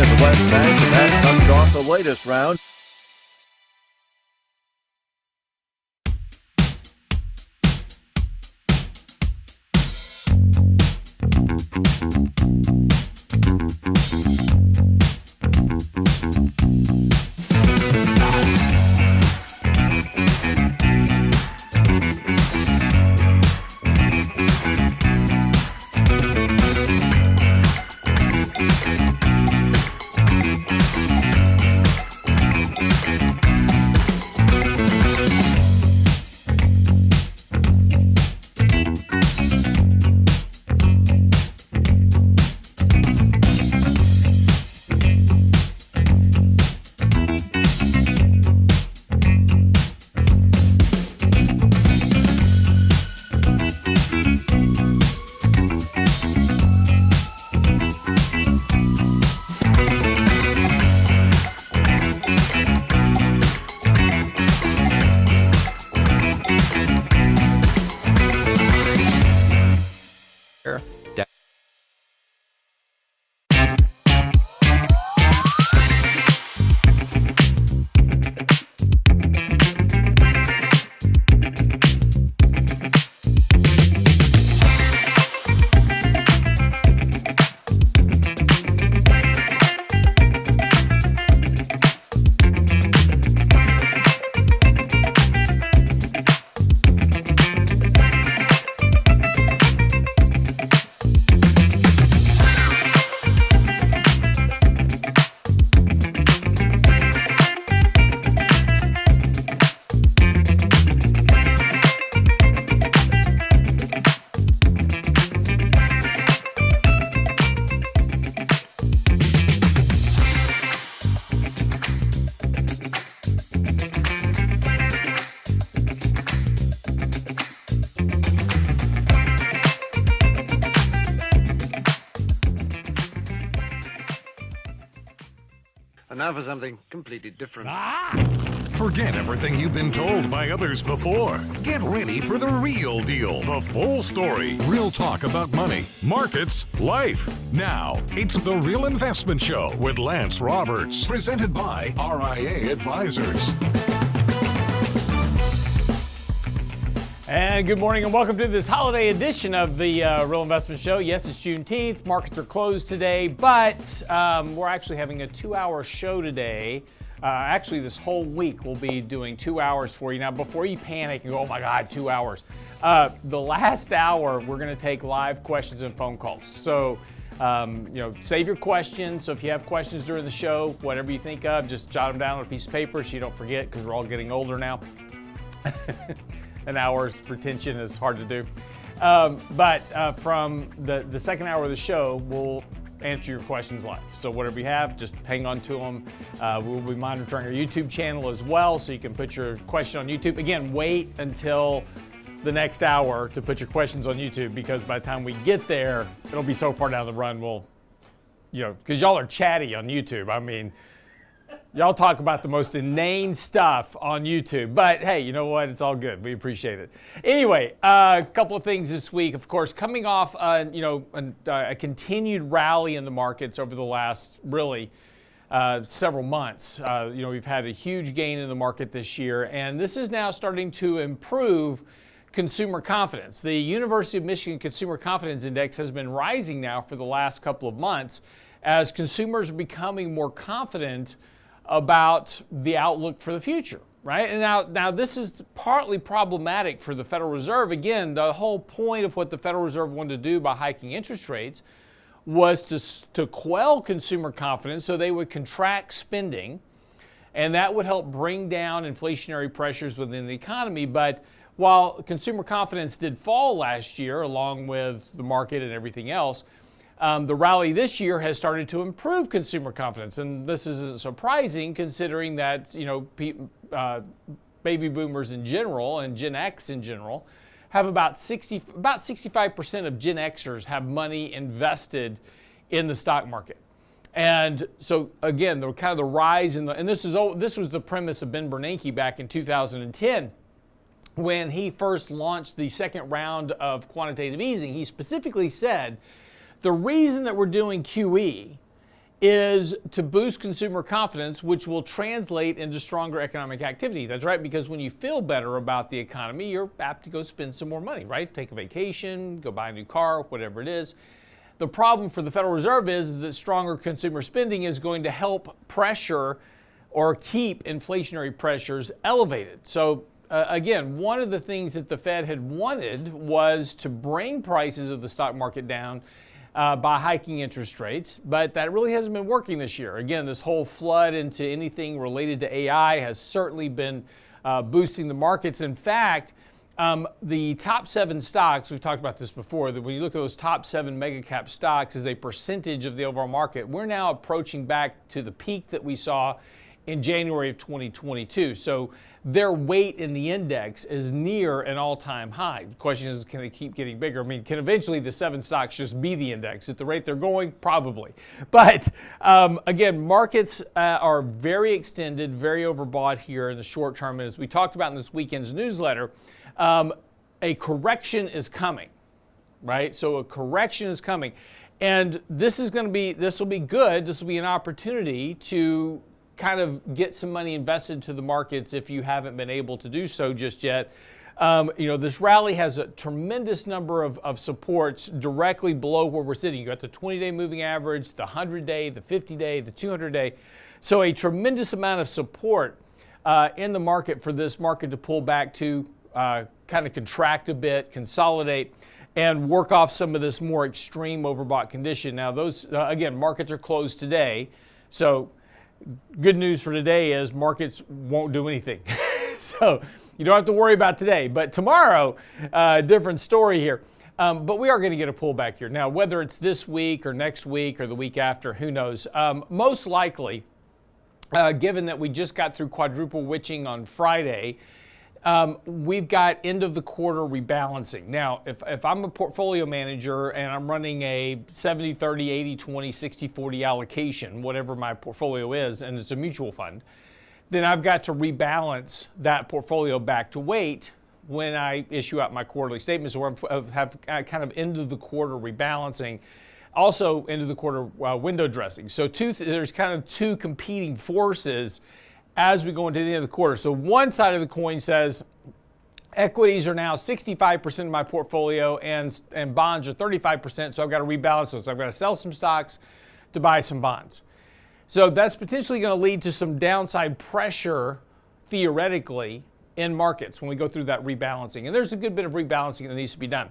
in the West Bank, and that comes off the latest round. And now for something completely different. Forget everything you've been told by others before. Get ready for the real deal, the full story. Real talk about money, markets, life. Now, it's The Real Investment Show with Lance Roberts, presented by RIA Advisors. And good morning and welcome to this holiday edition of the Real Investment Show. Yes, it's Juneteenth. Markets are closed today, but we're actually having a 2-hour show today. Actually, this whole week we'll be doing 2 hours for you. Now, before you panic and go, oh my God, 2 hours. The last hour, we're going to take live questions and phone calls. So, save your questions. So if you have questions during the show, whatever you think of, just jot them down on a piece of paper so you don't forget, because we're all getting older now. An hour's retention is hard to do. But from the second hour of the show, we'll answer your questions live. So whatever you have, just hang on to them. We'll be monitoring our YouTube channel as well, so you can put your question on YouTube. Again, wait until the next hour to put your questions on YouTube, because by the time we get there, it'll be so far down the run, because y'all are chatty on YouTube. I mean, y'all talk about the most inane stuff on YouTube, but hey, you know what? It's all good. We appreciate it. Anyway, a couple of things this week. Of course, coming off, a continued rally in the markets over the last really several months. We've had a huge gain in the market this year, and this is now starting to improve consumer confidence. The University of Michigan Consumer Confidence Index has been rising now for the last couple of months as consumers are becoming more confident about the outlook for the future, right? And now this is partly problematic for the Federal Reserve. Again, the whole point of what the Federal Reserve wanted to do by hiking interest rates was to quell consumer confidence so they would contract spending, and that would help bring down inflationary pressures within the economy. But while consumer confidence did fall last year, along with the market and everything else, the rally this year has started to improve consumer confidence, and this isn't surprising considering that baby boomers in general and Gen X in general have about 65% of Gen Xers have money invested in the stock market. And so again, the kind of the rise in this was the premise of Ben Bernanke back in 2010 when he first launched the second round of quantitative easing. He specifically said, the reason that we're doing QE is to boost consumer confidence, which will translate into stronger economic activity. That's right, because when you feel better about the economy, you're apt to go spend some more money, right? Take a vacation, go buy a new car, whatever it is. The problem for the Federal Reserve is that stronger consumer spending is going to help pressure or keep inflationary pressures elevated. So again, one of the things that the Fed had wanted was to bring prices of the stock market down by hiking interest rates, but that really hasn't been working this year. Again, this whole flood into anything related to AI has certainly been boosting the markets. In fact, the top 7 stocks, we've talked about this before, that when you look at those top 7 mega cap stocks as a percentage of the overall market, we're now approaching back to the peak that we saw in January of 2022. So their weight in the index is near an all-time high. The question is, can they keep getting bigger? I mean, can eventually the 7 stocks just be the index? At the rate they're going, probably. But again, markets are very extended, very overbought here in the short term. And as we talked about in this weekend's newsletter, a correction is coming, right? So a correction is coming. And this will be good. This will be an opportunity to kind of get some money invested into the markets if you haven't been able to do so just yet. This rally has a tremendous number of supports directly below where we're sitting. You got the 20-day moving average, the 100-day, the 50-day, the 200-day. So a tremendous amount of support in the market for this market to pull back to kind of contract a bit, consolidate, and work off some of this more extreme overbought condition. Now, those, again, markets are closed today. So good news for today is markets won't do anything. So you don't have to worry about today. But tomorrow, different story here. But we are going to get a pullback here. Now, whether it's this week or next week or the week after, who knows? Most likely, given that we just got through quadruple witching on Friday, we've got end of the quarter rebalancing. Now, if I'm a portfolio manager and I'm running a 70-30, 80-20, 60-40 allocation, whatever my portfolio is, and it's a mutual fund, then I've got to rebalance that portfolio back to weight when I issue out my quarterly statements, or have kind of end of the quarter rebalancing. Also, end of the quarter window dressing. So there's kind of two competing forces as we go into the end of the quarter. So one side of the coin says equities are now 65% of my portfolio and bonds are 35%, so I've got to rebalance those. So I've got to sell some stocks to buy some bonds. So that's potentially going to lead to some downside pressure, theoretically, in markets when we go through that rebalancing. And there's a good bit of rebalancing that needs to be done.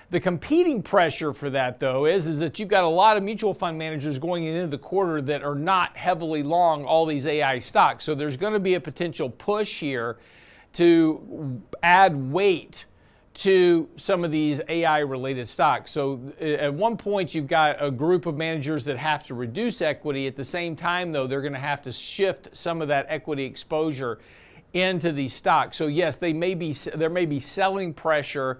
The competing pressure for that, though, is that you've got a lot of mutual fund managers going into the quarter that are not heavily long all these AI stocks. So there's going to be a potential push here to add weight to some of these AI-related stocks. So at one point, you've got a group of managers that have to reduce equity. At the same time, though, they're going to have to shift some of that equity exposure into these stocks. So yes, there may be selling pressure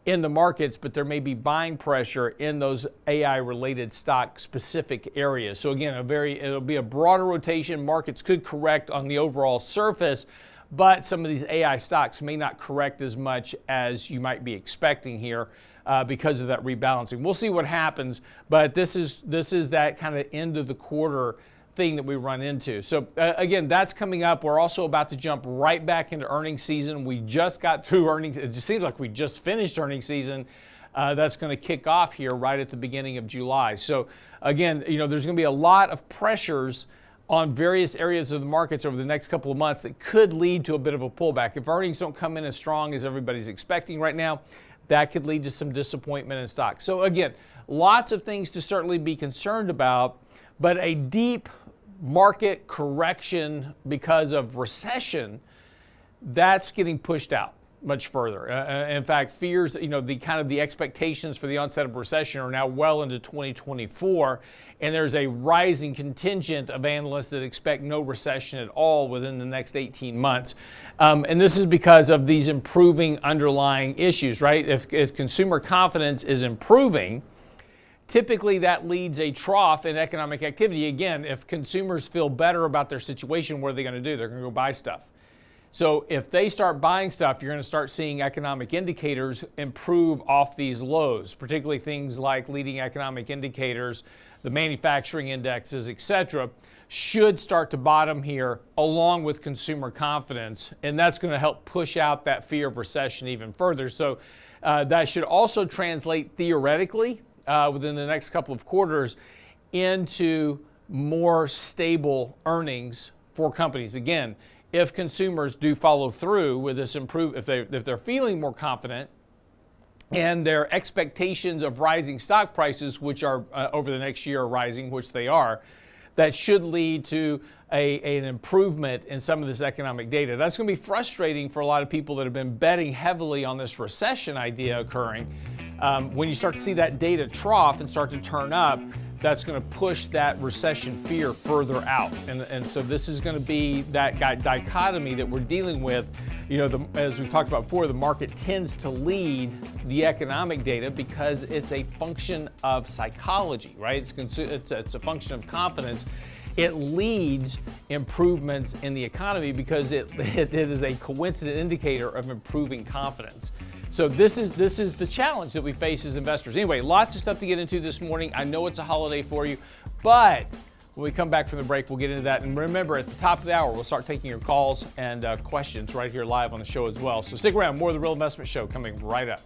in the markets, but there may be buying pressure in those AI-related stock-specific areas. So again, it'll be a broader rotation. Markets could correct on the overall surface, but some of these AI stocks may not correct as much as you might be expecting here because of that rebalancing. We'll see what happens, but this is that kind of end of the quarter thing that we run into. So again, that's coming up. We're also about to jump right back into earnings season. We just got through earnings. It just seems like we just finished earnings season. That's going to kick off here right at the beginning of July. So again, there's going to be a lot of pressures on various areas of the markets over the next couple of months that could lead to a bit of a pullback. If earnings don't come in as strong as everybody's expecting right now, that could lead to some disappointment in stocks. So again, lots of things to certainly be concerned about, but a deep market correction because of recession, that's getting pushed out much further. In fact, fears, the expectations for the onset of recession are now well into 2024, and there's a rising contingent of analysts that expect no recession at all within the next 18 months. And this is because of these improving underlying issues, right? If consumer confidence is improving, typically that leads a trough in economic activity. Again, if consumers feel better about their situation, what are they going to do? They're going to go buy stuff. So if they start buying stuff, you're going to start seeing economic indicators improve off these lows, particularly things like leading economic indicators the manufacturing indexes, etc., should start to bottom here along with consumer confidence, and that's going to help push out that fear of recession even further. So that should also translate theoretically within the next couple of quarters into more stable earnings for companies. Again, if consumers do follow through with this if they're feeling more confident and their expectations of rising stock prices, which are over the next year are rising, which they are, that should lead to an improvement in some of this economic data. That's going to be frustrating for a lot of people that have been betting heavily on this recession idea occurring. When you start to see that data trough and start to turn up, that's going to push that recession fear further out. And so this is going to be that dichotomy that we're dealing with. As we talked about before, the market tends to lead the economic data because it's a function of psychology, right? It's a function of confidence. It leads improvements in the economy because it is a coincident indicator of improving confidence. So this is the challenge that we face as investors. Anyway, lots of stuff to get into this morning. I know it's a holiday for you, but when we come back from the break, we'll get into that. And remember, at the top of the hour, we'll start taking your calls and questions right here live on the show as well. So stick around. More of the Real Investment Show coming right up.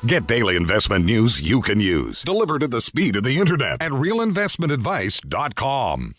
Get daily investment news you can use, delivered at the speed of the internet at realinvestmentadvice.com.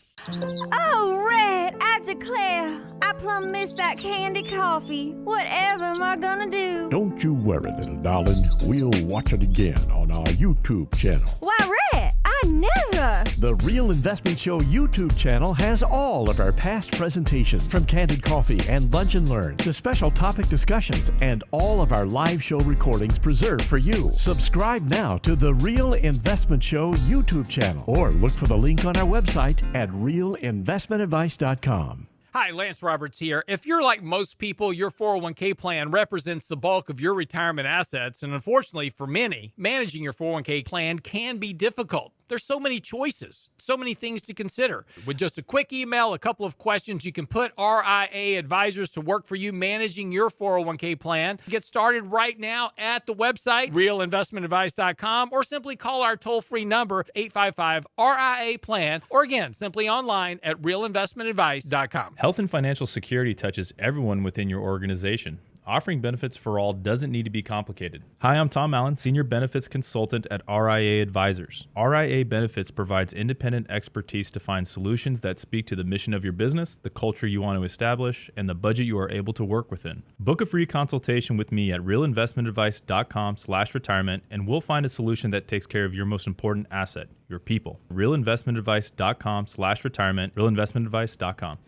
Oh, Red, I declare, I plumb missed that candy coffee. Whatever am I gonna do? Don't you worry, little darling. We'll watch it again on our YouTube channel. Why, Red, I never. The Real Investment Show YouTube channel has all of our past presentations, from Candid Coffee and Lunch and Learn to special topic discussions, and all of our live show recordings preserved for you. Subscribe now to the Real Investment Show YouTube channel, or look for the link on our website at realinvestmentadvice.com. Hi, Lance Roberts here. If you're like most people, your 401k plan represents the bulk of your retirement assets. And unfortunately for many, managing your 401k plan can be difficult. There's so many choices, so many things to consider. With just a quick email, a couple of questions, you can put RIA advisors to work for you managing your 401k plan. Get started right now at the website, realinvestmentadvice.com, or simply call our toll-free number, 855-RIA-PLAN, or again, simply online at realinvestmentadvice.com. Health and financial security touches everyone within your organization. Offering benefits for all doesn't need to be complicated. Hi, I'm Tom Allen, Senior Benefits Consultant at RIA Advisors. RIA Benefits provides independent expertise to find solutions that speak to the mission of your business, the culture you want to establish, and the budget you are able to work within. Book a free consultation with me at realinvestmentadvice.com/retirement, and we'll find a solution that takes care of your most important asset, your people. realinvestmentadvice.com/retirement, realinvestmentadvice.com.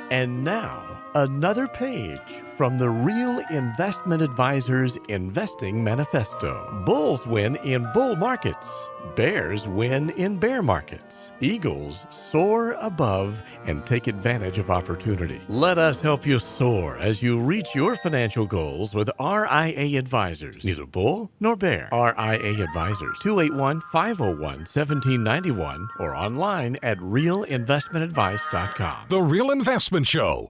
And now, another page from the Real Investment Advisors Investing Manifesto. Bulls win in bull markets. Bears win in bear markets. Eagles soar above and take advantage of opportunity. Let us help you soar as you reach your financial goals with RIA Advisors. Neither bull nor bear. RIA Advisors, 281-501-1791, or online at realinvestmentadvice.com. The Real Investment Show.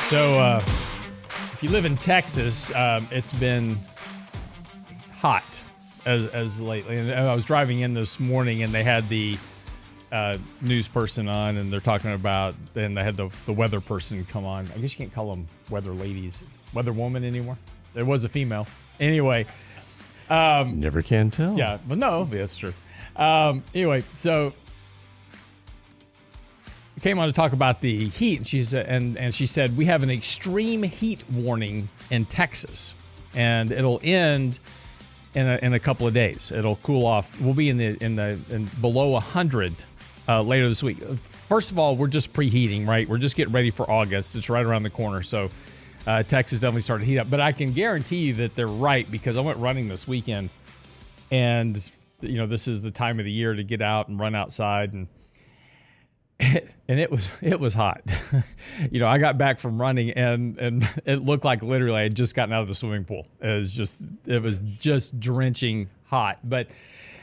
So if you live in Texas, it's been hot as lately. And I was driving in this morning, and they had the news person on, and they're talking about, and they had the weather person come on. I guess you can't call them weather ladies, weather woman anymore. There was a female. Anyway. Never can tell. Yeah, but no, that's true. Anyway, so came on to talk about the heat, and she said we have an extreme heat warning in Texas, and it'll end in a couple of days. It'll cool off. We'll be in below 100 later this week. First of all, we're just preheating, right? We're just getting ready for August. It's right around the corner, so Texas definitely started to heat up. But I can guarantee you that they're right, because I went running this weekend, and this is the time of the year to get out and run outside, and And it was hot. I got back from running and it looked like literally I had just gotten out of the swimming pool. It was just drenching hot. But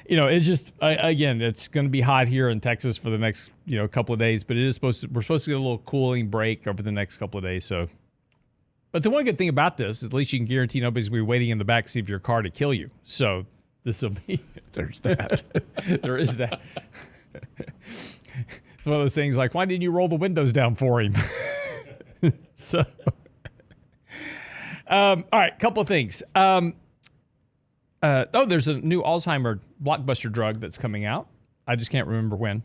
it's just again, it's going to be hot here in Texas for the next couple of days. But we're supposed to get a little cooling break over the next couple of days. So, but the one good thing about this, at least you can guarantee nobody's going to be waiting in the backseat of your car to kill you. So this will be There's that. there is that. It's one of those things like, why didn't you roll the windows down for him? So, all right, couple of things. There's a new Alzheimer blockbuster drug that's coming out. I just can't remember when.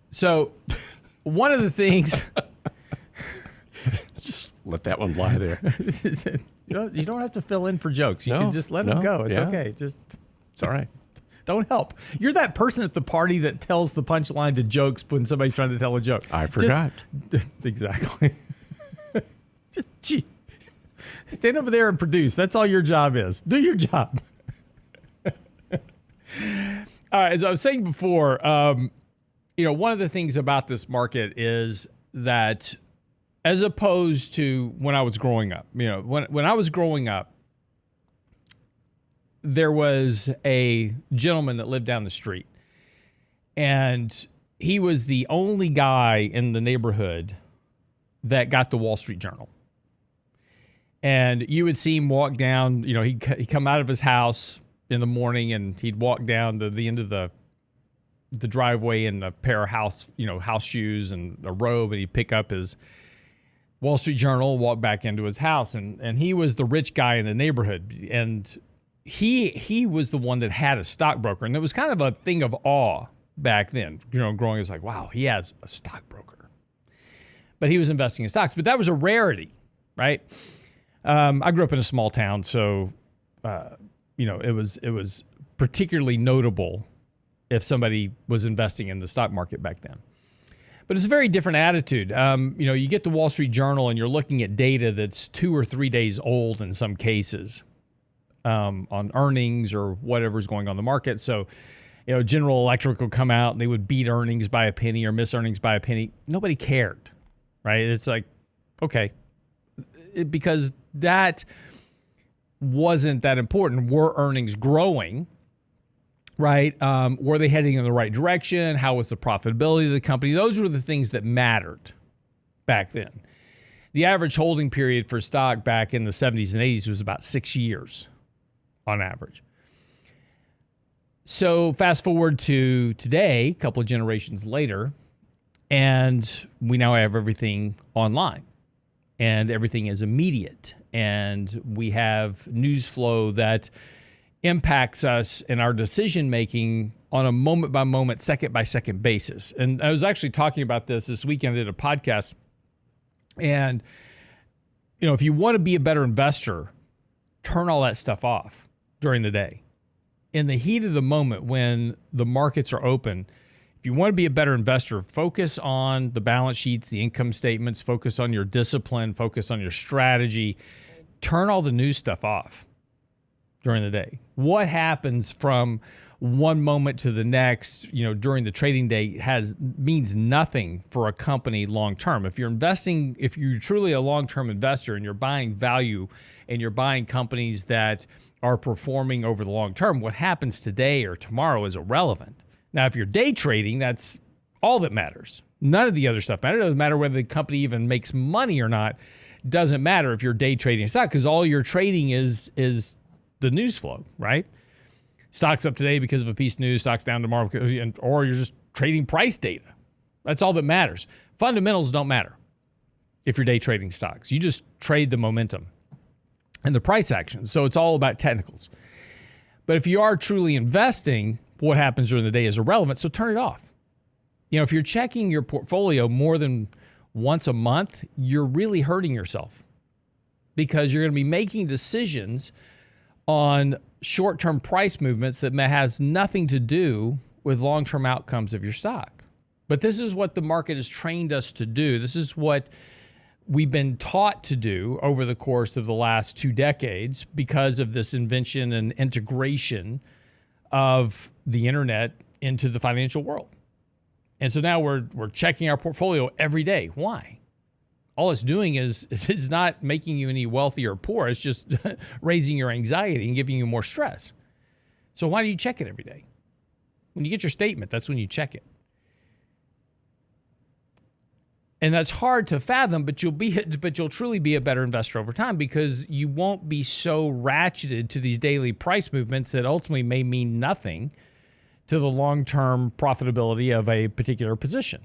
So, one of the things... Just let that one lie there. You don't have to fill in for jokes. You can just let them go. It's okay. It's all right. Don't help. You're that person at the party that tells the punchline to jokes when somebody's trying to tell a joke. I forgot. Exactly. Stand over there and produce. That's all your job is. Do your job. All right. As I was saying before, one of the things about this market is that as opposed to when I was growing up, when I was growing up, there was a gentleman that lived down the street, and he was the only guy in the neighborhood that got the Wall Street Journal. And you would see him walk down, he'd come out of his house in the morning and he'd walk down to the end of the driveway in a pair of house shoes and a robe, and he'd pick up his Wall Street Journal, walk back into his house. And he was the rich guy in the neighborhood. And he was the one that had a stockbroker, and it was kind of a thing of awe back then. Growing, it's like, wow, he has a stockbroker. But he was investing in stocks. But that was a rarity, right? I grew up in a small town, so it was particularly notable if somebody was investing in the stock market back then. But it's a very different attitude. You get the Wall Street Journal, and you're looking at data that's 2 or 3 days old in some cases. On earnings or whatever's going on in the market. So, General Electric would come out and they would beat earnings by a penny or miss earnings by a penny. Nobody cared, right? It's like, okay, because that wasn't that important. Were earnings growing, right? Were they heading in the right direction? How was the profitability of the company? Those were the things that mattered back then. The average holding period for stock back in the 70s and 80s was about 6 years. On average. So fast forward to today, a couple of generations later, and we now have everything online, and everything is immediate, and we have news flow that impacts us in our decision making on a moment by moment, second by second basis. And I was actually talking about this weekend at a podcast, and if you want to be a better investor, turn all that stuff off during the day. In the heat of the moment when the markets are open, if you want to be a better investor, focus on the balance sheets, the income statements, focus on your discipline, focus on your strategy. Turn all the news stuff off during the day. What happens from one moment to the next, during the trading day means nothing for a company long term. If you're truly a long-term investor and you're buying value and you're buying companies that are performing over the long term, what happens today or tomorrow is irrelevant. Now, if you're day trading, that's all that matters. None of the other stuff matters. It doesn't matter whether the company even makes money or not. It doesn't matter if you're day trading stock, because all you're trading is the news flow, right? Stock's up today because of a piece of news, stock's down tomorrow, or you're just trading price data. That's all that matters. Fundamentals don't matter if you're day trading stocks. You just trade the momentum and the price action. So it's all about technicals. But if you are truly investing, what happens during the day is irrelevant, so turn it off. If you're checking your portfolio more than once a month, you're really hurting yourself, because you're going to be making decisions on short-term price movements that has nothing to do with long-term outcomes of your stock. But this is what the market has trained us to do. This is what we've been taught to do over the course of the last 2 decades because of this invention and integration of the internet into the financial world. And so now we're checking our portfolio every day. Why? All it's doing is it's not making you any wealthier or poor. It's just raising your anxiety and giving you more stress. So why do you check it every day? When you get your statement, that's when you check it. And that's hard to fathom, but you'll truly be a better investor over time because you won't be so ratcheted to these daily price movements that ultimately may mean nothing to the long-term profitability of a particular position.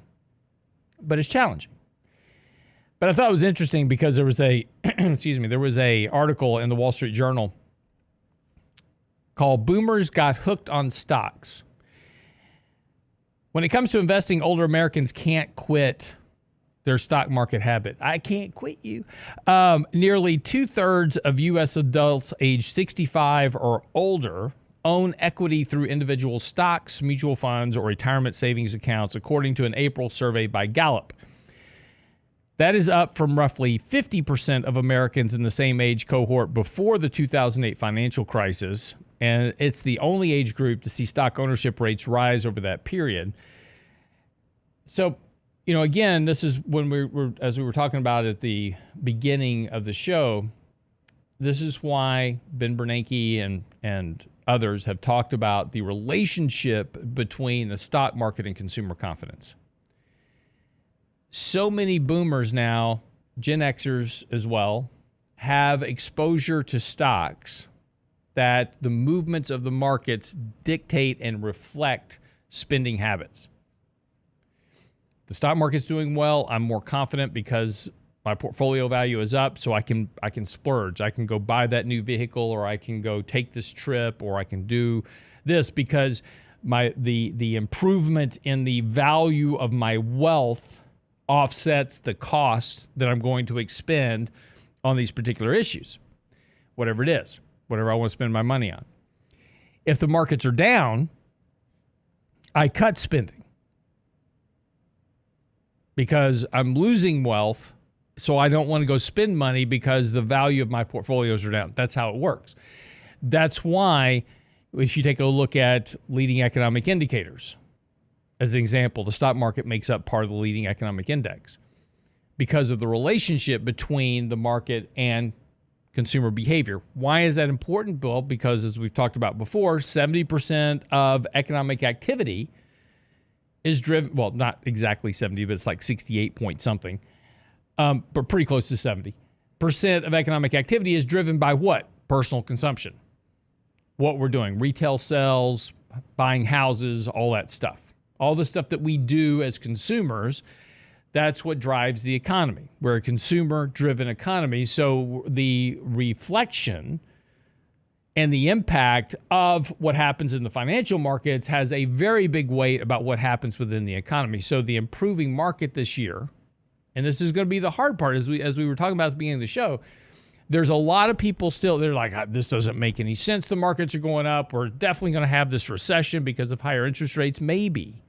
But it's challenging. But I thought it was interesting because there was a article in the Wall Street Journal called "Boomers Got Hooked on Stocks." When it comes to investing, older Americans can't quit their stock market habit. I can't quit you. Nearly 2/3 of U.S. adults aged 65 or older own equity through individual stocks, mutual funds, or retirement savings accounts, according to an April survey by Gallup. That is up from roughly 50% of Americans in the same age cohort before the 2008 financial crisis, and it's the only age group to see stock ownership rates rise over that period. So, again, this is when as we were talking about at the beginning of the show, this is why Ben Bernanke and others have talked about the relationship between the stock market and consumer confidence. So many boomers now, Gen Xers as well, have exposure to stocks that the movements of the markets dictate and reflect spending habits. The stock market's doing well. I'm more confident because my portfolio value is up, so I can splurge. I can go buy that new vehicle, or I can go take this trip, or I can do this because the improvement in the value of my wealth offsets the cost that I'm going to expend on these particular issues, whatever it is, whatever I want to spend my money on. If the markets are down, I cut spending because I'm losing wealth, so I don't want to go spend money because the value of my portfolios are down. That's how it works. That's why, if you take a look at leading economic indicators, as an example, the stock market makes up part of the leading economic index because of the relationship between the market and consumer behavior. Why is that important, Bill? Because as we've talked about before, 70% of economic activity is driven, well, not exactly 70, but it's like 68 point something, but pretty close to 70% of economic activity is driven by what? Personal consumption. What we're doing, retail sales, buying houses, all that stuff. All the stuff that we do as consumers, that's what drives the economy. We're a consumer-driven economy, so the reflection and the impact of what happens in the financial markets has a very big weight about what happens within the economy. So the improving market this year, and this is going to be the hard part, as we were talking about at the beginning of the show, there's a lot of people still, they're like, this doesn't make any sense. The markets are going up. We're definitely going to have this recession because of higher interest rates. Maybe.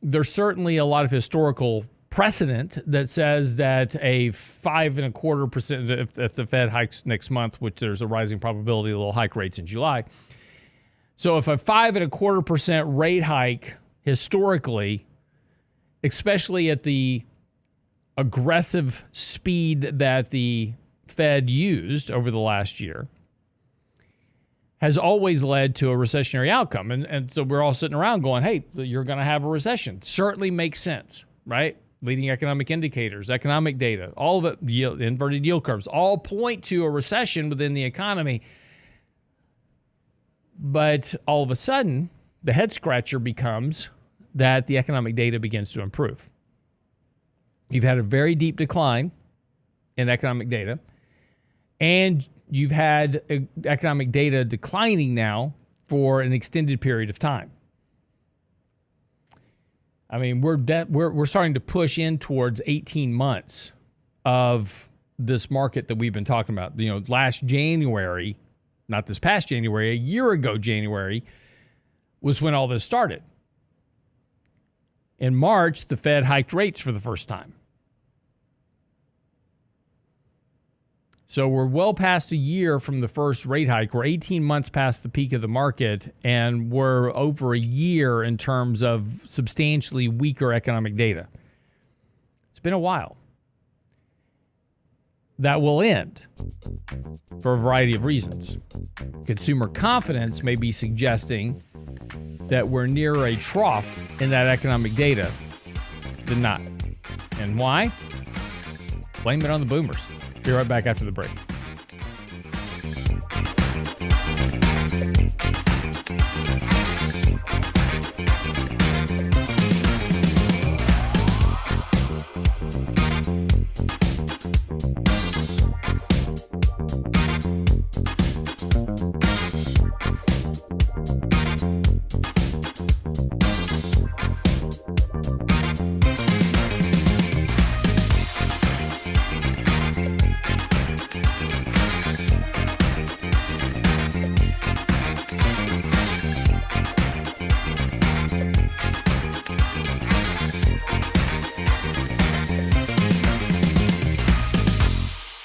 There's certainly a lot of historical precedent that says that a 5.25%, if the Fed hikes next month, which there's a rising probability they'll hike rates in July. So if a 5.25% rate hike historically, especially at the aggressive speed that the Fed used over the last year, has always led to a recessionary outcome. And so we're all sitting around going, hey, you're going to have a recession. Certainly makes sense, right? Leading economic indicators, economic data, all of it, inverted yield curves, all point to a recession within the economy. But all of a sudden, the head scratcher becomes that the economic data begins to improve. You've had a very deep decline in economic data, and you've had economic data declining now for an extended period of time. I mean, we're starting to push in towards 18 months of this market that we've been talking about. Last January, not this past January, a year ago January, was when all this started. In March, the Fed hiked rates for the first time. So we're well past a year from the first rate hike. We're 18 months past the peak of the market, and we're over a year in terms of substantially weaker economic data. It's been a while. That will end for a variety of reasons. Consumer confidence may be suggesting that we're near a trough in that economic data than not. And why? Blame it on the boomers. Be right back after the break.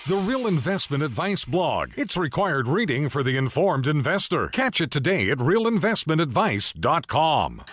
The Real Investment Advice blog. It's required reading for the informed investor. Catch it today at realinvestmentadvice.com.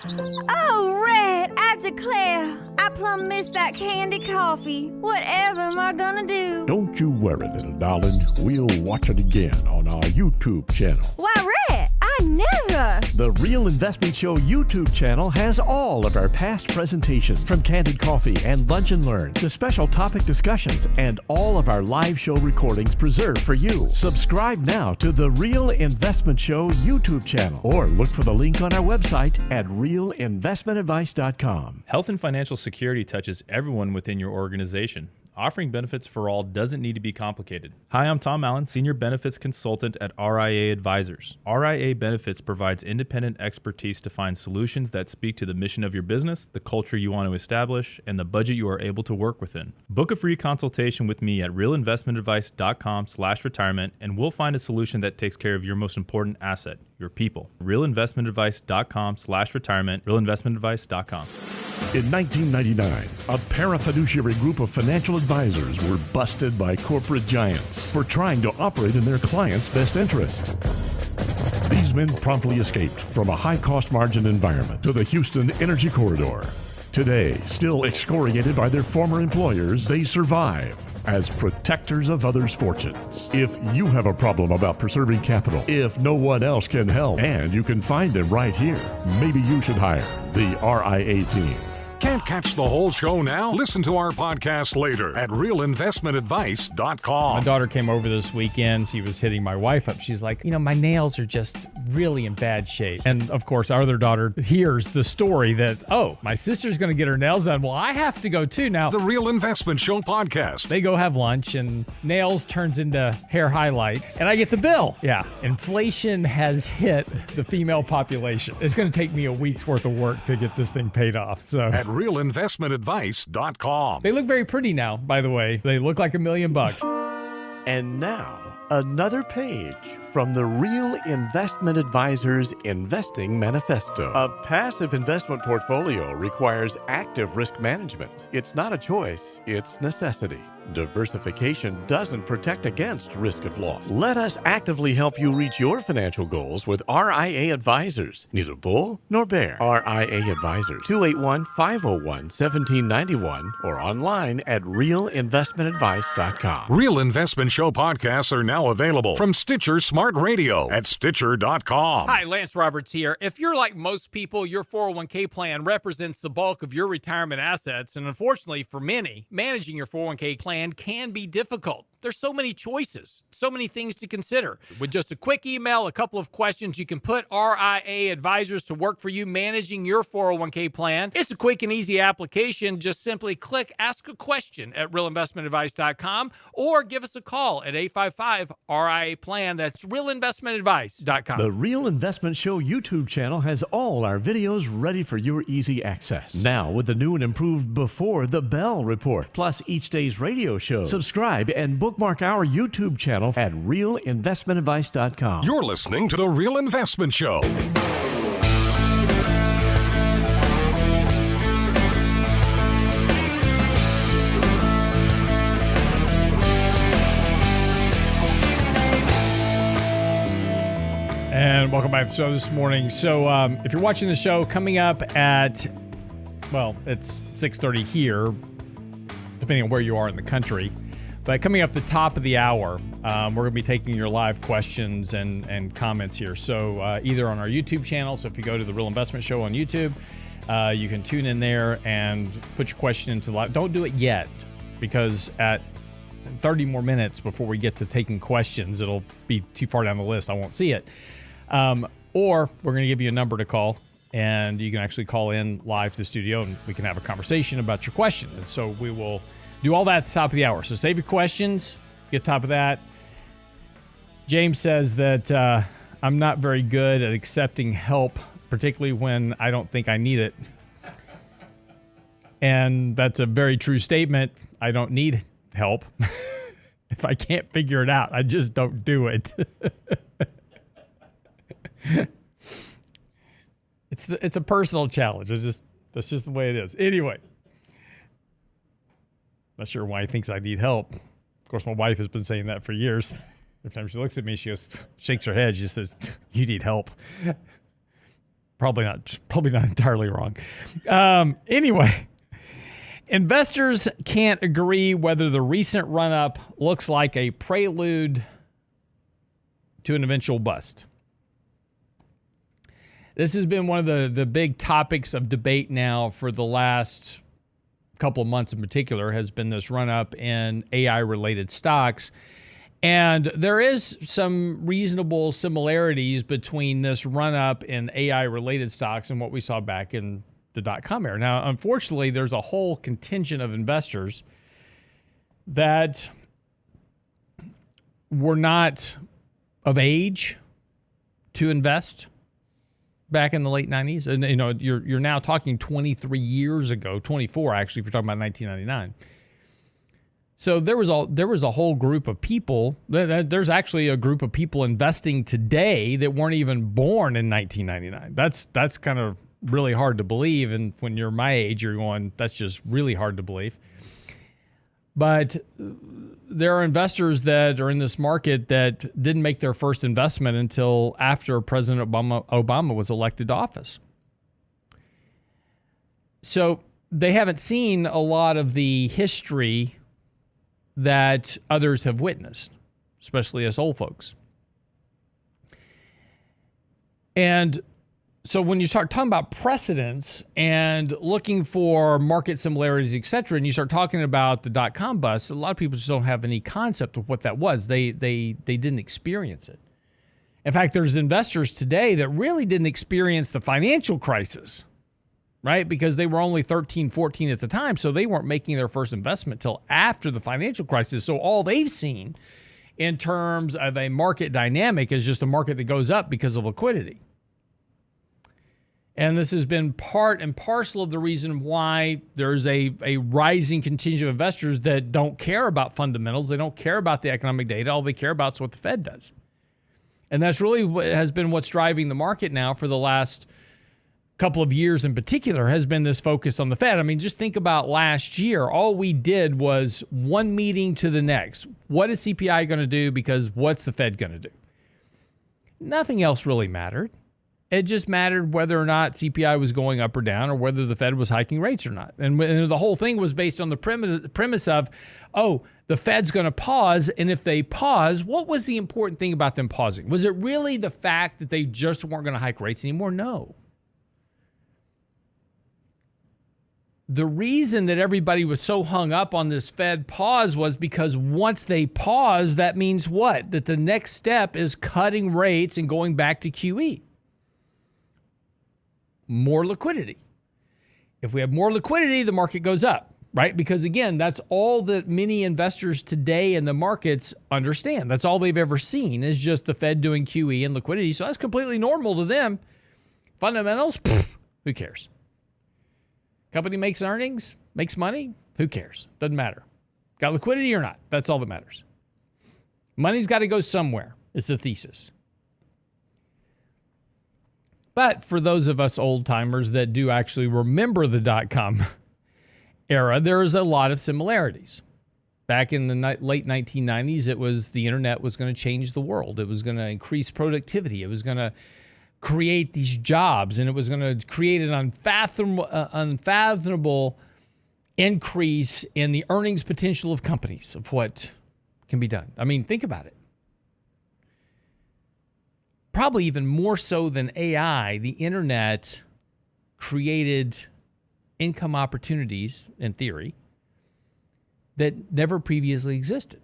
Oh, Red, I declare, I plumb missed that candy coffee. Whatever am I gonna do? Don't you worry, little darling. We'll watch it again on our YouTube channel. Why, Red, I never. The Real Investment Show YouTube channel has all of our past presentations, from Candid Coffee and Lunch and Learn to special topic discussions, and all of our live show recordings preserved for you. Subscribe now to the Real Investment Show YouTube channel, or look for the link on our website at realinvestmentadvice.com. Health and financial security touches everyone within your organization. Offering benefits for all doesn't need to be complicated. Hi, I'm Tom Allen, Senior Benefits Consultant at RIA Advisors. RIA Benefits provides independent expertise to find solutions that speak to the mission of your business, the culture you want to establish, and the budget you are able to work within. Book a free consultation with me at realinvestmentadvice.com/retirement, and we'll find a solution that takes care of your most important asset, your people. realinvestmentadvice.com/retirement, realinvestmentadvice.com. In 1999, a parafiduciary group of financial advisors were busted by corporate giants for trying to operate in their clients' best interest. These men promptly escaped from a high-cost margin environment to the Houston Energy Corridor. Today, still excoriated by their former employers, they survive as protectors of others' fortunes. If you have a problem about preserving capital, if no one else can help, and you can find them right here, maybe you should hire the RIA team. Can't catch the whole show now? Listen to our podcast later at realinvestmentadvice.com. My daughter came over this weekend. She was hitting my wife up. She's like, my nails are just really in bad shape. And of course, our other daughter hears the story that, oh, my sister's going to get her nails done. Well, I have to go too now. The Real Investment Show podcast. They go have lunch, and nails turns into hair highlights, and I get the bill. Yeah, inflation has hit the female population. It's going to take me a week's worth of work to get this thing paid off. So at realinvestmentadvice.com. They look very pretty now, by the way. They look like $1 million. And now, another page from the Real Investment Advisors Investing Manifesto. A passive investment portfolio requires active risk management. It's not a choice, it's necessity. Diversification doesn't protect against risk of loss. Let us actively help you reach your financial goals with RIA Advisors. Neither bull nor bear. RIA Advisors, 281-501-1791, or online at realinvestmentadvice.com. Real Investment Show podcasts are now available from Stitcher Smart Radio at Stitcher.com. Hi, Lance Roberts here. If you're like most people, your 401k plan represents the bulk of your retirement assets, and unfortunately for many, managing your 401k plan can be difficult. There's so many choices, so many things to consider. With just a quick email, a couple of questions, you can put RIA Advisors to work for you managing your 401k plan. It's a quick and easy application. Just simply click Ask a Question at realinvestmentadvice.com or give us a call at 855-RIA-PLAN. That's realinvestmentadvice.com. The Real Investment Show YouTube channel has all our videos ready for your easy access. Now with the new and improved Before the Bell report, plus each day's radio show. Subscribe and bookmark our YouTube channel at realinvestmentadvice.com. You're listening to The Real Investment Show. and welcome back to the show this morning. So if you're watching the show, coming up at, well, it's 6:30 here, depending on where you are in the country. But coming up the top of the hour, we're going to be taking your live questions and comments here. So either on our YouTube channel, so if you go to The Real Investment Show on YouTube, you can tune in there and put your question into live. Don't do it yet, because at 30 more minutes before we get to taking questions, it'll be too far down the list. I won't see it. Or we're going to give you a number to call, and you can actually call in live to the studio, and we can have a conversation about your question. And so we will do all that at the top of the hour. So save your questions, get top of that. James says that I'm not very good at accepting help, particularly when I don't think I need it. And that's a very true statement. I don't need help. If I can't figure it out, I just don't do it. It's a personal challenge. That's just the way it is. Anyway, not sure why he thinks I need help. Of course, my wife has been saying that for years. Every time she looks at me, she just shakes her head. She says, "You need help." Probably not entirely wrong. Anyway, investors can't agree whether the recent run-up looks like a prelude to an eventual bust. This has been one of the big topics of debate now for the last couple of months in particular, has been this run-up in AI-related stocks. And there is some reasonable similarities between this run-up in AI-related stocks and what we saw back in the dot-com era. Now, unfortunately, there's a whole contingent of investors that were not of age to invest back in the late 90s. And, you know, you're now talking 23 years ago, 24 actually, if you're talking about 1999. So there was a whole group of people. There's actually a group of people investing today that weren't even born in 1999. That's kind of really hard to believe. And when you're my age, you're going, that's just really hard to believe. But there are investors that are in this market that didn't make their first investment until after President Obama was elected to office. So they haven't seen a lot of the history that others have witnessed, especially us old folks. And so when you start talking about precedents and looking for market similarities, et cetera, and you start talking about the dot-com bust, a lot of people just don't have any concept of what that was. They didn't experience it. In fact, there's investors today that really didn't experience the financial crisis, right? Because they were only 13, 14 at the time, so they weren't making their first investment till after the financial crisis. So all they've seen in terms of a market dynamic is just a market that goes up because of liquidity. And this has been part and parcel of the reason why there's a rising contingent of investors that don't care about fundamentals. They don't care about the economic data. All they care about is what the Fed does. And that's really what has been what's driving the market now for the last couple of years in particular, has been this focus on the Fed. I mean, just think about last year. All we did was one meeting to the next. What is CPI going to do? Because what's the Fed going to do? Nothing else really mattered. It just mattered whether or not CPI was going up or down, or whether the Fed was hiking rates or not. And the whole thing was based on the premise of, oh, the Fed's going to pause. And if they pause, what was the important thing about them pausing? Was it really the fact that they just weren't going to hike rates anymore? No. The reason that everybody was so hung up on this Fed pause was because once they pause, that means what? That the next step is cutting rates and going back to QE. More liquidity. If we have more liquidity, the market goes up, right? Because again, that's all that many investors today in the markets understand. That's all they've ever seen is just the Fed doing QE and liquidity. So that's completely normal to them. Fundamentals, who cares? Company makes earnings, makes money, who cares? Doesn't matter. Got liquidity or not? That's all that matters. Money's got to go somewhere, is the thesis. But for those of us old timers that do actually remember the dot-com era, there is a lot of similarities. Back in the late 1990s, it was the internet was going to change the world. It was going to increase productivity. It was going to create these jobs, and it was going to create an unfathomable increase in the earnings potential of companies, of what can be done. I mean, think about it. Probably even more so than AI, the internet created income opportunities, in theory, that never previously existed.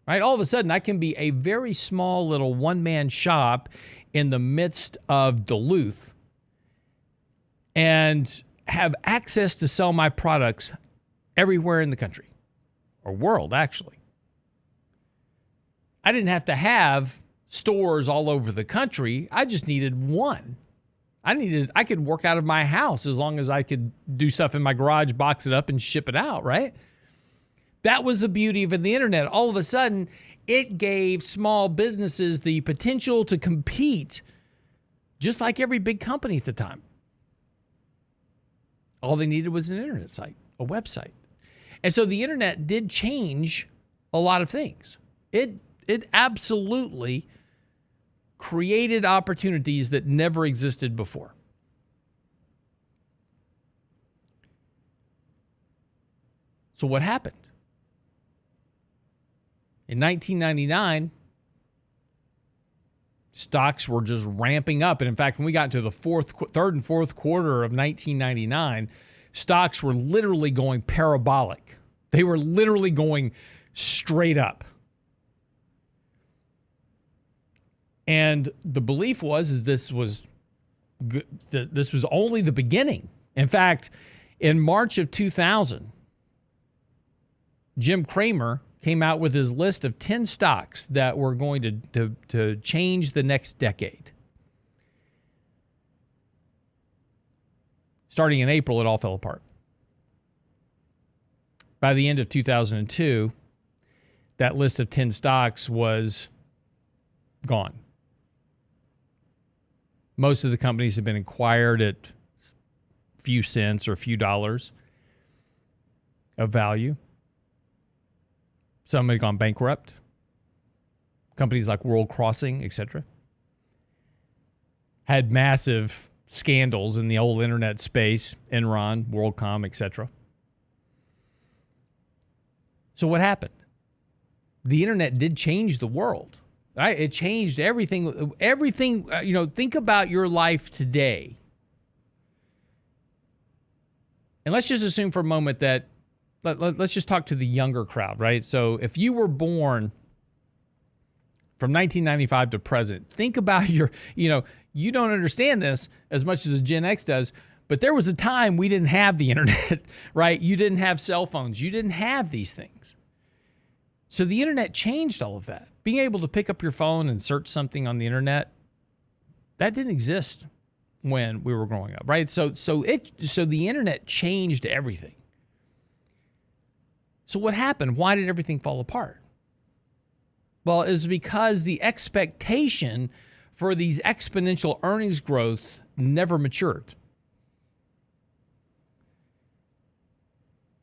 Right? All of a sudden, I can be a very small little one-man shop in the midst of Duluth and have access to sell my products everywhere in the country, or world, actually. I didn't have to have stores all over the country. I just needed one. I could work out of my house as long as I could do stuff in my garage, box it up, and ship it out, right? That was the beauty of the internet. All of a sudden, it gave small businesses the potential to compete just like every big company at the time. All they needed was an internet site, a website. And so the internet did change a lot of things. It absolutely created opportunities that never existed before. So what happened? In 1999, stocks were just ramping up. And in fact, when we got into the third and fourth quarter of 1999, stocks were literally going parabolic. They were literally going straight up. And the belief was this was only the beginning. In fact, in March of 2000, Jim Cramer came out with his list of 10 stocks that were going to change the next decade. Starting in April, it all fell apart. By the end of 2002, that list of 10 stocks was gone. Most of the companies have been acquired at a few cents or a few dollars of value. Some have gone bankrupt. Companies like World Crossing, etc., had massive scandals in the old internet space, Enron, WorldCom, etc. So what happened? The internet did change the world. Right? It changed everything. Everything, think about your life today. And let's just assume for a moment that let's just talk to the younger crowd, right? So if you were born from 1995 to present, think about you don't understand this as much as a Gen X does, but there was a time we didn't have the internet, right? You didn't have cell phones. You didn't have these things. So the internet changed all of that. Being able to pick up your phone and search something on the internet, that didn't exist when we were growing up, right? So the internet changed everything. So what happened? Why did everything fall apart? Well, it was because the expectation for these exponential earnings growths never matured.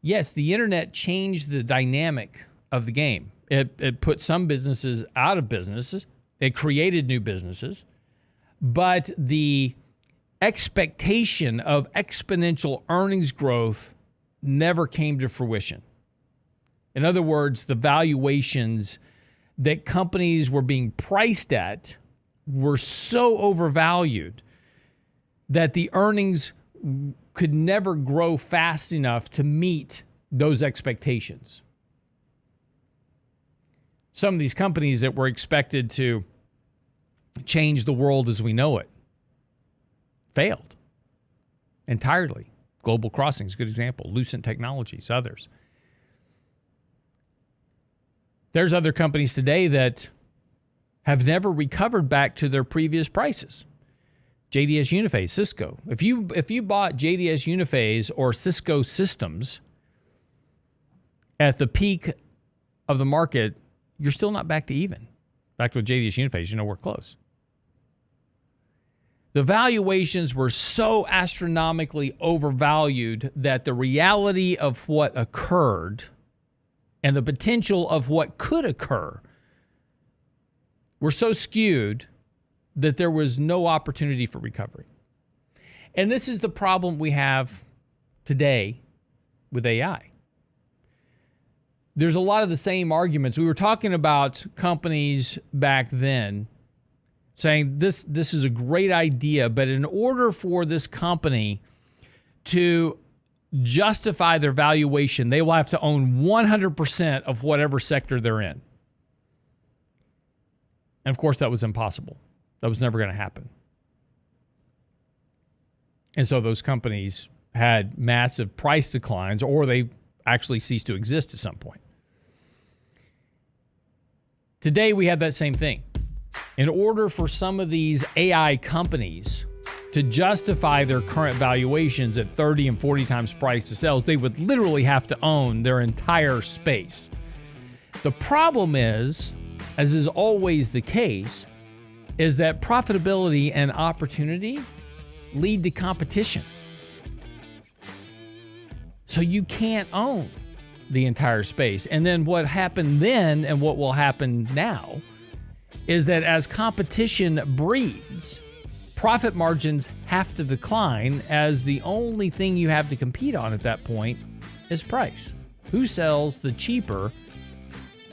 Yes, the internet changed the dynamic of the game. It put some businesses out of businesses. It created new businesses. But the expectation of exponential earnings growth never came to fruition. In other words, the valuations that companies were being priced at were so overvalued that the earnings could never grow fast enough to meet those expectations. Some of these companies that were expected to change the world as we know it failed entirely. Global Crossing is a good example. Lucent Technologies, others. There's other companies today that have never recovered back to their previous prices. JDS Uniphase, Cisco. If you bought JDS Uniphase or Cisco Systems at the peak of the market, you're still not back to even. Back to JDS Uniphase, we're close. The valuations were so astronomically overvalued that the reality of what occurred and the potential of what could occur were so skewed that there was no opportunity for recovery. And this is the problem we have today with AI. There's a lot of the same arguments. We were talking about companies back then saying this is a great idea, but in order for this company to justify their valuation, they will have to own 100% of whatever sector they're in. And of course, that was impossible. That was never going to happen. And so those companies had massive price declines, or they actually ceased to exist at some point. Today, we have that same thing. In order for some of these AI companies to justify their current valuations at 30 and 40 times price to sales, they would literally have to own their entire space. The problem is, as is always the case, is that profitability and opportunity lead to competition. So you can't own the entire space. And then what happened then and what will happen now is that as competition breeds, profit margins have to decline, as the only thing you have to compete on at that point is price. Who sells the cheaper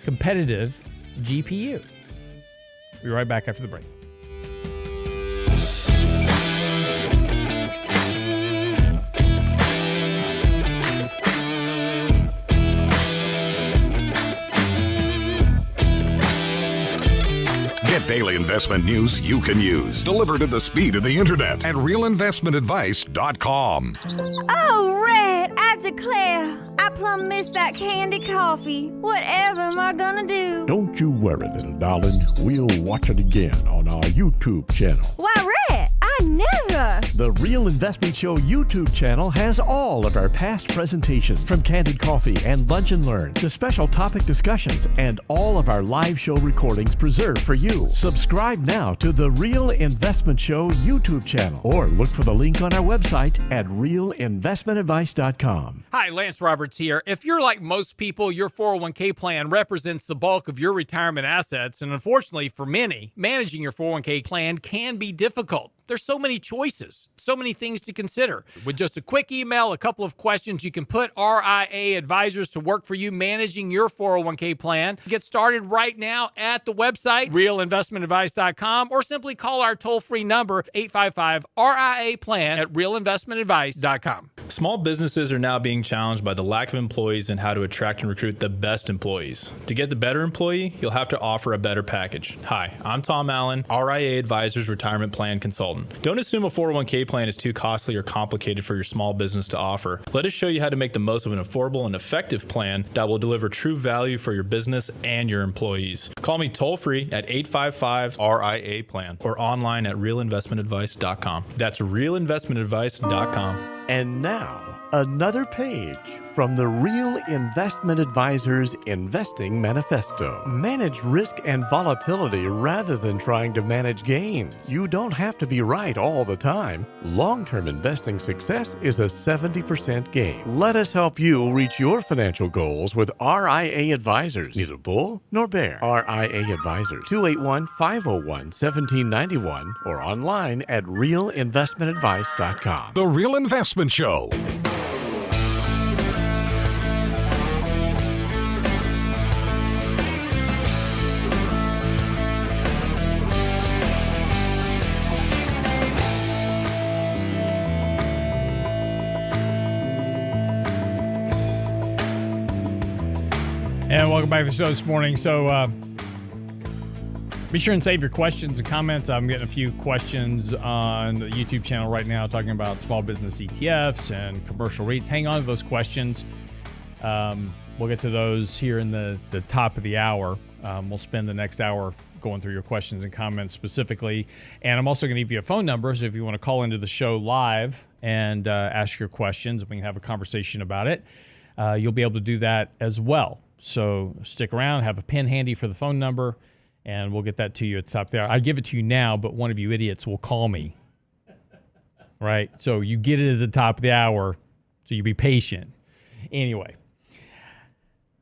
competitive GPU? We'll be right back after the break. Get daily investment news you can use, delivered at the speed of the internet at realinvestmentadvice.com. Oh, Red, I declare, I plumb missed that candy coffee. Whatever am I gonna do? Don't you worry, little darling. We'll watch it again on our YouTube channel. Why, Red, I never. The Real Investment Show YouTube channel has all of our past presentations, from Candid Coffee and Lunch and Learn to special topic discussions, and all of our live show recordings preserved for you. Subscribe now to the Real Investment Show YouTube channel, or look for the link on our website at realinvestmentadvice.com. Hi, Lance Roberts here. If you're like most people, your 401k plan represents the bulk of your retirement assets, and unfortunately for many, managing your 401k plan can be difficult. There's so many choices, so many things to consider. With just a quick email, a couple of questions, you can put RIA advisors to work for you managing your 401k plan. Get started right now at the website, realinvestmentadvice.com, or simply call our toll-free number, 855-RIA-PLAN at realinvestmentadvice.com. Small businesses are now being challenged by the lack of employees and how to attract and recruit the best employees. To get the better employee, you'll have to offer a better package. Hi, I'm Tom Allen, RIA Advisors Retirement Plan Consultant. Don't assume a 401k plan is too costly or complicated for your small business to offer. Let us show you how to make the most of an affordable and effective plan that will deliver true value for your business and your employees. Call me toll-free at 855-RIA-PLAN or online at realinvestmentadvice.com. That's realinvestmentadvice.com. And now, another page from the Real Investment Advisors Investing Manifesto. Manage risk and volatility rather than trying to manage gains. You don't have to be right all the time. Long-term investing success is a 70% gain. Let us help you reach your financial goals with RIA Advisors. Neither bull nor bear. RIA Advisors, 281-501-1791 or online at realinvestmentadvice.com. The Real Investment Show. And welcome back to the show this morning. So be sure and save your questions and comments. I'm getting a few questions on the YouTube channel right now talking about small business ETFs and commercial REITs. Hang on to those questions. We'll get to those here in the top of the hour. We'll spend the next hour going through your questions and comments specifically. And I'm also going to give you a phone number, so if you want to call into the show live and ask your questions, we can have a conversation about it. You'll be able to do that as well. So stick around, have a pen handy for the phone number, and we'll get that to you at the top there. I give it to you now, but one of you idiots will call me. Right? So you get it at the top of the hour, so you be patient. Anyway.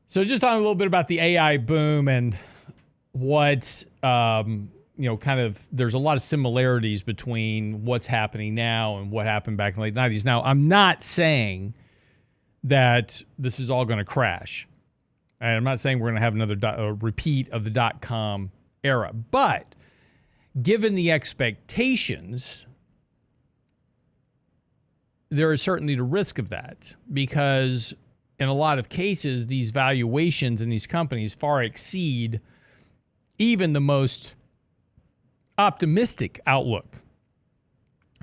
So just talking a little bit about the AI boom and what kind of there's a lot of similarities between what's happening now and what happened back in the late 90s. Now, I'm not saying that this is all going to crash. And I'm not saying we're going to have another repeat of the dot-com era. But given the expectations, there is certainly the risk of that, because in a lot of cases, these valuations in these companies far exceed even the most optimistic outlook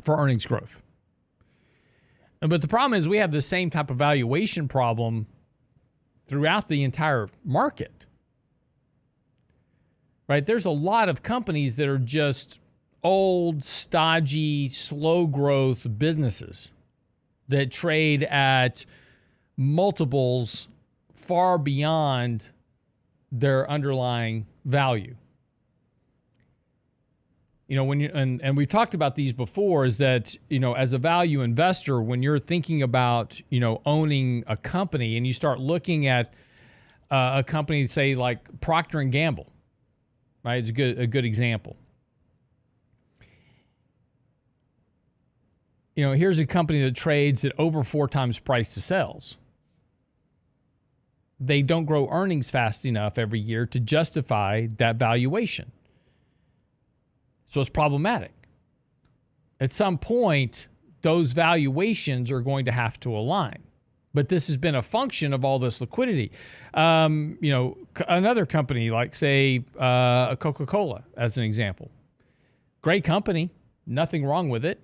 for earnings growth. But the problem is we have the same type of valuation problem throughout the entire market. Right? There's a lot of companies that are just old, stodgy, slow growth businesses that trade at multiples far beyond their underlying value. When you and we've talked about these before, is that, as a value investor, when you're thinking about, owning a company and you start looking at a company, say like Procter and Gamble, right? It's a good example. Here's a company that trades at over 4 times price to sales. They don't grow earnings fast enough every year to justify that valuation. So it's problematic. At some point, those valuations are going to have to align. But this has been a function of all this liquidity. Another company like, say, Coca-Cola, as an example. Great company, nothing wrong with it.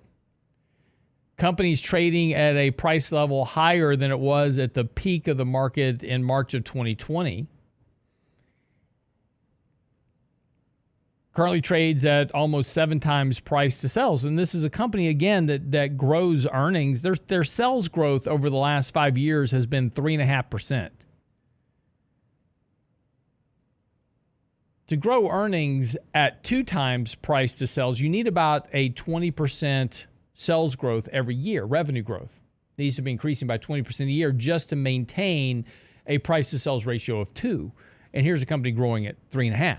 Companies trading at a price level higher than it was at the peak of the market in March of 2020. Currently trades at almost 7 times price to sales. And this is a company, again, that grows earnings. Their sales growth over the last 5 years has been 3.5%. To grow earnings at 2 times price to sales, you need about a 20% sales growth every year. Revenue growth needs to be increasing by 20% a year just to maintain a price to sales ratio of 2. And here's a company growing at 3.5.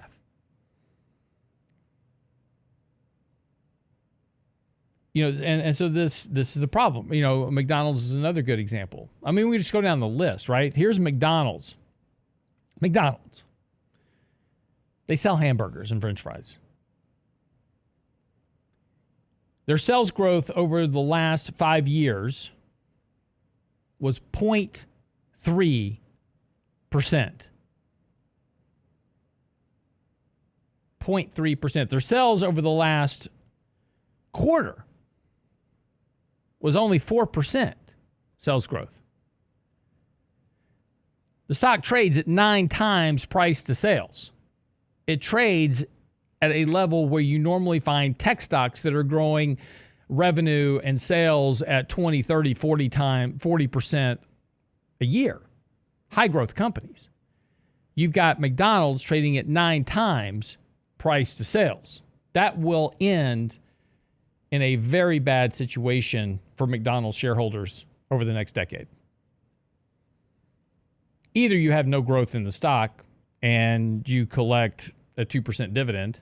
And so this is the problem. McDonald's is another good example. I mean, we just go down the list, right? Here's McDonald's. They sell hamburgers and French fries. Their sales growth over the last 5 years was 0.3%. 0.3%. Their sales over the last quarter was only 4% sales growth. The stock trades at 9 times price to sales. It trades at a level where you normally find tech stocks that are growing revenue and sales at 20, 30, 40% a year. High growth companies. You've got McDonald's trading at 9 times price to sales. That will end in a very bad situation for McDonald's shareholders over the next decade. Either you have no growth in the stock and you collect a 2% dividend,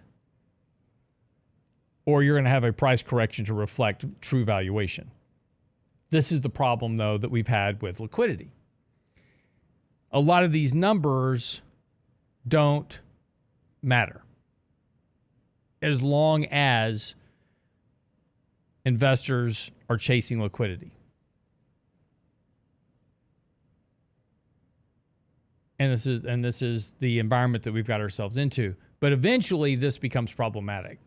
or you're going to have a price correction to reflect true valuation. This is the problem, though, that we've had with liquidity. A lot of these numbers don't matter as long as investors are chasing liquidity. And this is the environment that we've got ourselves into. But eventually this becomes problematic.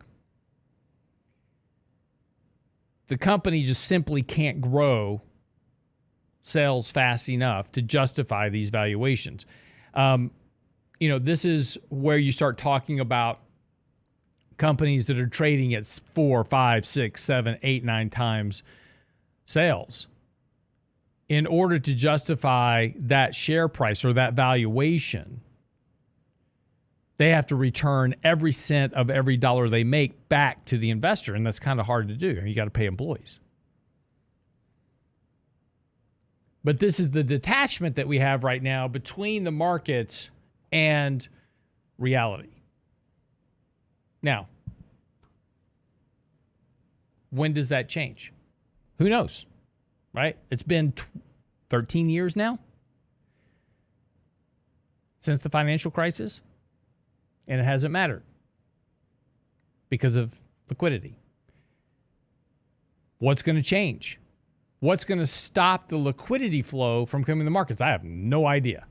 The company just simply can't grow sales fast enough to justify these valuations. This is where you start talking about companies that are trading at 4, 5, 6, 7, 8, 9 times sales. In order to justify that share price or that valuation, they have to return every cent of every dollar they make back to the investor, and that's kind of hard to do. You got to pay employees. But this is the detachment that we have right now between the markets and reality. Now, When does that change? Who knows, right? It's been 13 years now since the financial crisis, and it hasn't mattered because of liquidity. What's going to change? What's going to stop the liquidity flow from coming to the markets? I have no idea.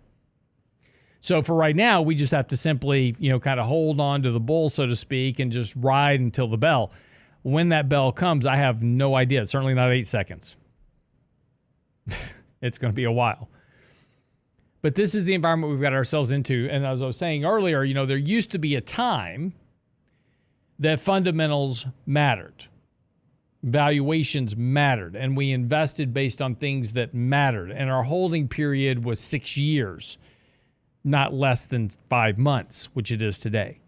So for right now, we just have to simply, kind of hold on to the bull, so to speak, and just ride until the bell. When that bell comes, I have no idea. It's certainly not 8 seconds. It's going to be a while. But this is the environment we've got ourselves into. And as I was saying earlier, there used to be a time that fundamentals mattered. Valuations mattered, and we invested based on things that mattered. And our holding period was 6 years, not less than 5 months, which it is today.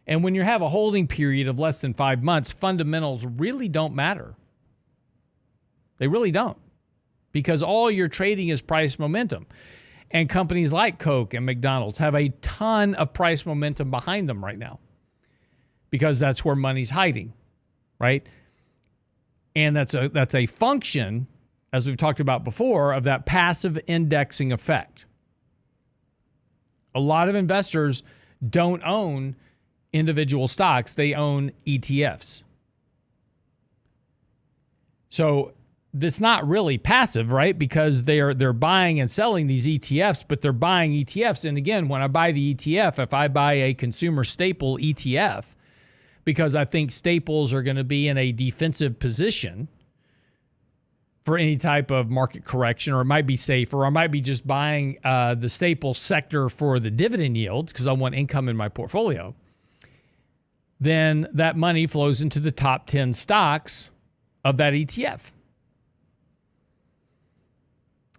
And when you have a holding period of less than 5 months, fundamentals really don't matter. They really don't, because all you're trading is price momentum. And companies like Coke and McDonald's have a ton of price momentum behind them right now, because that's where money's hiding, right? And that's a function, as we've talked about before, of that passive indexing effect. A lot of investors don't own individual stocks, they own ETFs. So that's not really passive, right? Because they're buying and selling these ETFs, but they're buying ETFs. And again, when I buy the ETF, if I buy a consumer staple ETF, because I think staples are going to be in a defensive position for any type of market correction, or it might be safer, or I might be just buying the staple sector for the dividend yield because I want income in my portfolio, then that money flows into the top 10 stocks of that ETF.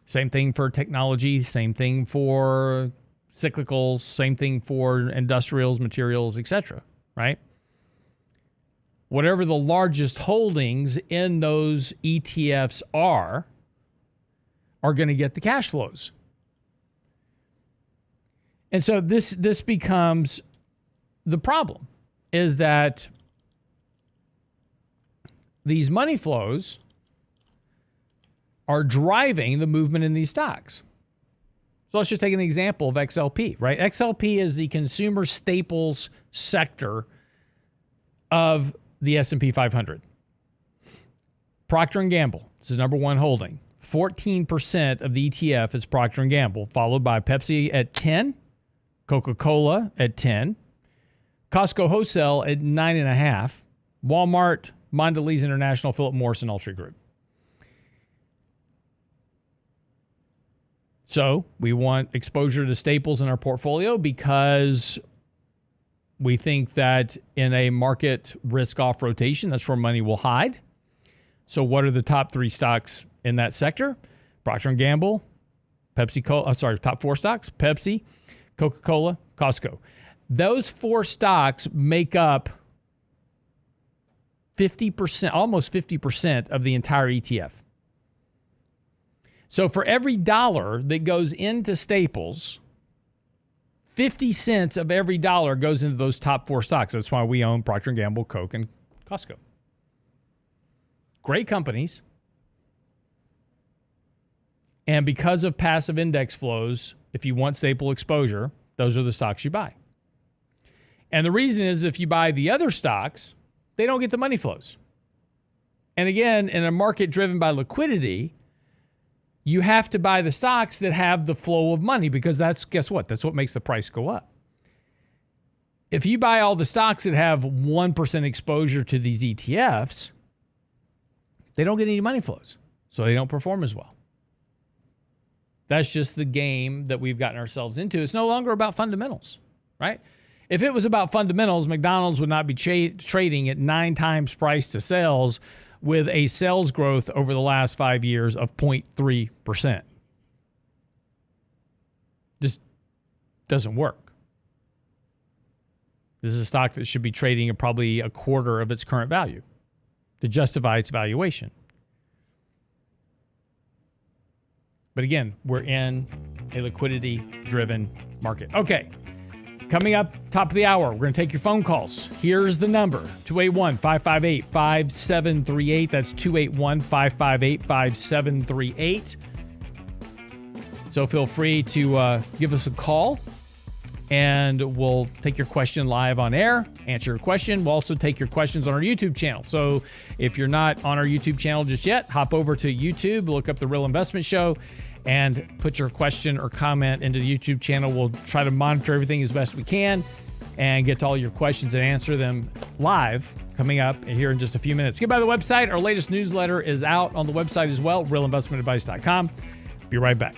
Same thing for technology, same thing for cyclicals, same thing for industrials, materials, etc., right? Whatever the largest holdings in those ETFs are going to get the cash flows. And so this becomes the problem, is that these money flows are driving the movement in these stocks. So let's just take an example of XLP, right? XLP is the consumer staples sector of the S&P 500. Procter & Gamble, this is number one holding. 14% of the ETF is Procter & Gamble, followed by Pepsi at 10, Coca-Cola at 10, Costco Wholesale at 9.5, Walmart, Mondelez International, Philip Morris, and Altria Group. So we want exposure to staples in our portfolio because we think that in a market risk-off rotation, that's where money will hide. So what are the top 3 stocks in that sector? Procter & Gamble, top 4 stocks, Pepsi, Coca-Cola, Costco. Those 4 stocks make up 50%, almost 50% of the entire ETF. So for every dollar that goes into staples, 50 cents of every dollar goes into those top 4 stocks. That's why we own Procter & Gamble, Coke, and Costco. Great companies. And because of passive index flows, if you want staple exposure, those are the stocks you buy. And the reason is if you buy the other stocks, they don't get the money flows. And again, in a market driven by liquidity, you have to buy the stocks that have the flow of money, because guess what? That's what makes the price go up. If you buy all the stocks that have 1% exposure to these ETFs, they don't get any money flows, so they don't perform as well. That's just the game that we've gotten ourselves into. It's no longer about fundamentals, right? If it was about fundamentals, McDonald's would not be trading at 9 times price to sales with a sales growth over the last 5 years of 0.3%. This doesn't work. This is a stock that should be trading at probably a quarter of its current value to justify its valuation. But again, we're in a liquidity-driven market. Okay. Coming up, top of the hour, we're going to take your phone calls. Here's the number, 281-558-5738. That's 281-558-5738. So feel free to give us a call, and we'll take your question live on air, answer your question. We'll also take your questions on our YouTube channel. So if you're not on our YouTube channel just yet, hop over to YouTube, look up The Real Investment Show, and put your question or comment into the YouTube channel. We'll try to monitor everything as best we can and get to all your questions and answer them live coming up here in just a few minutes. Get by the website. Our latest newsletter is out on the website as well, realinvestmentadvice.com. Be right back.